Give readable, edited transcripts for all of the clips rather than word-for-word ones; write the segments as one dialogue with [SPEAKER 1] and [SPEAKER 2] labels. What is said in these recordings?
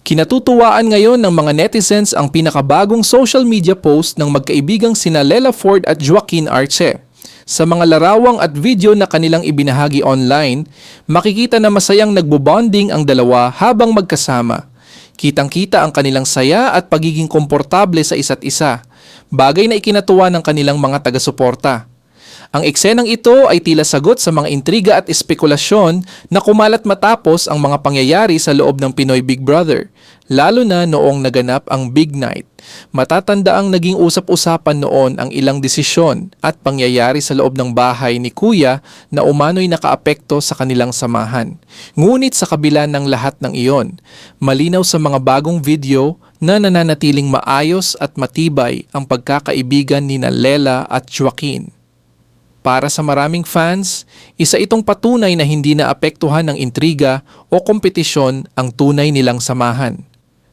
[SPEAKER 1] Kinatutuwaan ngayon ng mga netizens ang pinakabagong social media post ng magkaibigang sina Lela Ford at Joaquin Arce. Sa mga larawang at video na kanilang ibinahagi online, makikita na masayang nagbobonding ang dalawa habang magkasama. Kitang-kita ang kanilang saya at pagiging komportable sa isa't isa, bagay na ikinatuwa ng kanilang mga taga-suporta. Ang eksenang ito ay tila sagot sa mga intriga at espekulasyon na kumalat matapos ang mga pangyayari sa loob ng Pinoy Big Brother, lalo na noong naganap ang Big Night. Matatanda ang naging usap-usapan noon ang ilang desisyon at pangyayari sa loob ng bahay ni Kuya na umano'y nakaapekto sa kanilang samahan. Ngunit sa kabila ng lahat ng iyon, malinaw sa mga bagong video na nananatiling maayos at matibay ang pagkakaibigan ni Lela at Joaquin. Para sa maraming fans, isa itong patunay na hindi naapektuhan ng intriga o kompetisyon ang tunay nilang samahan.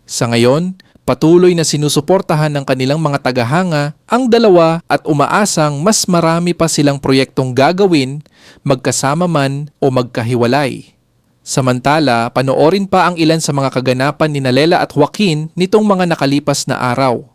[SPEAKER 1] Sa ngayon, patuloy na sinusuportahan ng kanilang mga tagahanga ang dalawa at umaasang mas marami pa silang proyektong gagawin, magkasama man o magkahiwalay. Samantala, panoorin pa ang ilan sa mga kaganapan ni Lela at Joaquin nitong mga nakalipas na araw.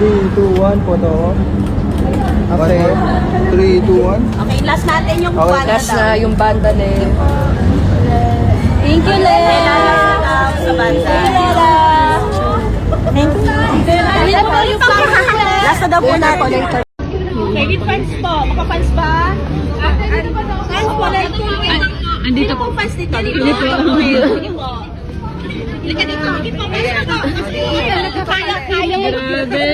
[SPEAKER 2] Three, two, one, photo. Okay. 3, 2, 1.
[SPEAKER 3] Okay, last natin yung
[SPEAKER 2] Okay.
[SPEAKER 3] banda
[SPEAKER 4] Last na yung banda na eh.
[SPEAKER 3] Thank you, Lela. Sa banda. Thank you. Last na daw po na ako. Favorite fans po. Makapans ba? Fans po. Andito po. Fans dito. Dito po. Sige po. Lika dito. Sige po. Kaya. Grabe.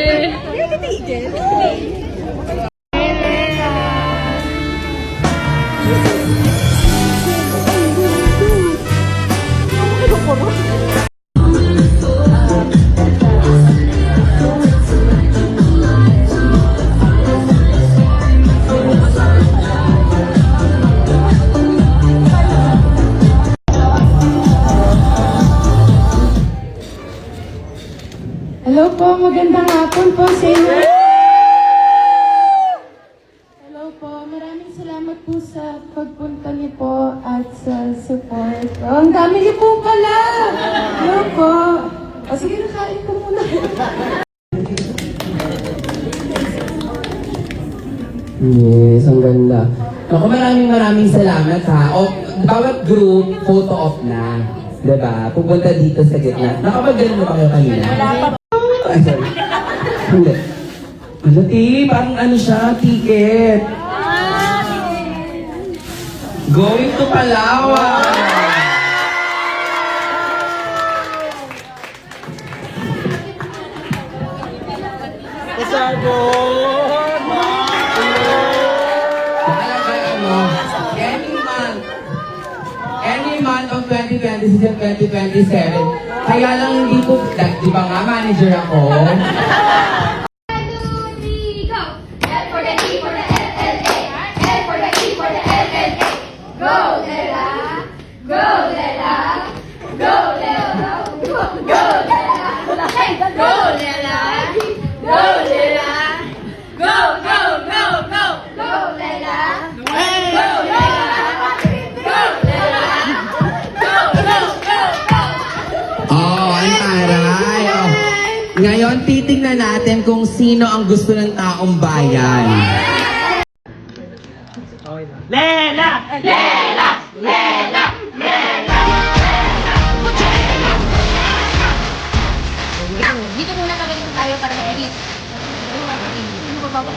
[SPEAKER 5] Hello po, magandang hapon po sa inyo. Hello po, maraming salamat po sa pagpunta niyo po at sa support. Oh, ang dami niyo po pala! Hello po. O sige, nakain ko muna.
[SPEAKER 6] Yes, ang ganda. Ako maraming salamat ha. O, bawat group, photo op na. Diba? Pupunta dito sa gitna. Nakapag-gano'n na kayo kanina? Ay, sorry. Hindi. Ano, parang ano siya, ticket. Going to Palawan. Any month of 2025 2026 at 2027. Kaya lang hindi po, di ba nga, manager ako? Oh, ang taray. Oh. Ngayon, titingnan natin kung sino ang gusto ng taong bayan.
[SPEAKER 3] Dito muna kagaling tayo para mag-edit. Ano ba ba?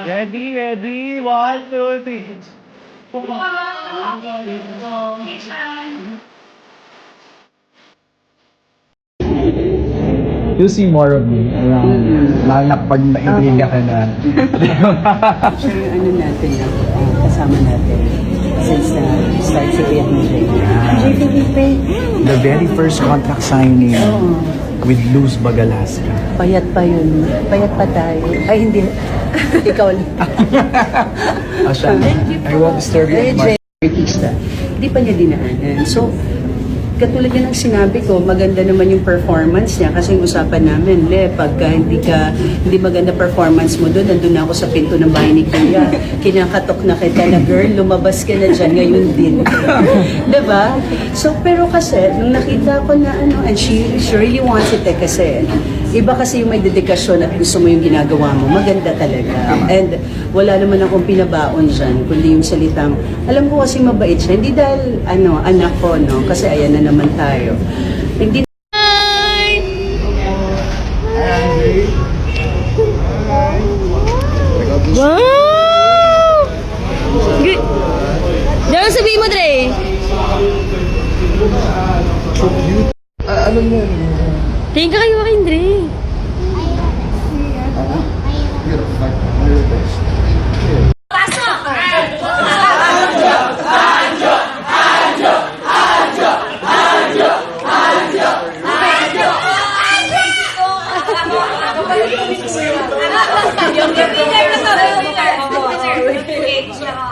[SPEAKER 2] Ready, 1, 2, 3. You'll see more of me around. Lalo na pag naiintindihan ka na.
[SPEAKER 4] Siya yung ano natin, kasama natin since start si Kuya Hintay.
[SPEAKER 2] The very first contract signing with Luz Bagalaska.
[SPEAKER 4] Payat pa yun. Payat pa tayo. Ay, hindi. Ikaw lang.
[SPEAKER 2] Asha, I won't disturb you much.
[SPEAKER 4] Artista. Hindi pa niya dinaanan. So, katulad yan ng sinabi ko, maganda naman yung performance niya kasi yung usapan namin, pagka hindi maganda performance mo doon, nandun na ako sa pinto ng bahay ni Kuya. Kinakatok na kita na, girl, lumabas ka na dyan, ngayon din. Diba? So, pero kasi, nung nakita ko na and she really wants it kasi, iba kasi yung may dedikasyon at gusto mo yung ginagawa mo, maganda talaga. And wala naman akong pinabaon dyan, kundi yung salitang, alam ko kasi mabait siya, hindi dahil, anak ko, no? Kasi ayan na naman tayo. Hindi
[SPEAKER 3] Wow! Diyan sabihin mo, Dre. Tingin ka kayo akin, Dre.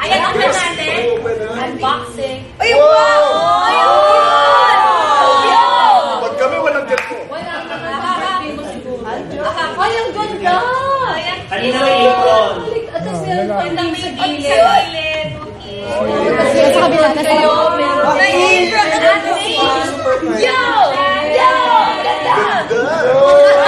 [SPEAKER 7] Ayan, open natin. Unboxing. Ay, wow!
[SPEAKER 8] Ba't kami walang ganito?
[SPEAKER 7] Ay, ang ganda!
[SPEAKER 8] Kanina may apron.
[SPEAKER 7] At sa cellphone lang may gilid. Sa kabila na sa'yo. May apron! Yo! Yo! Ganda!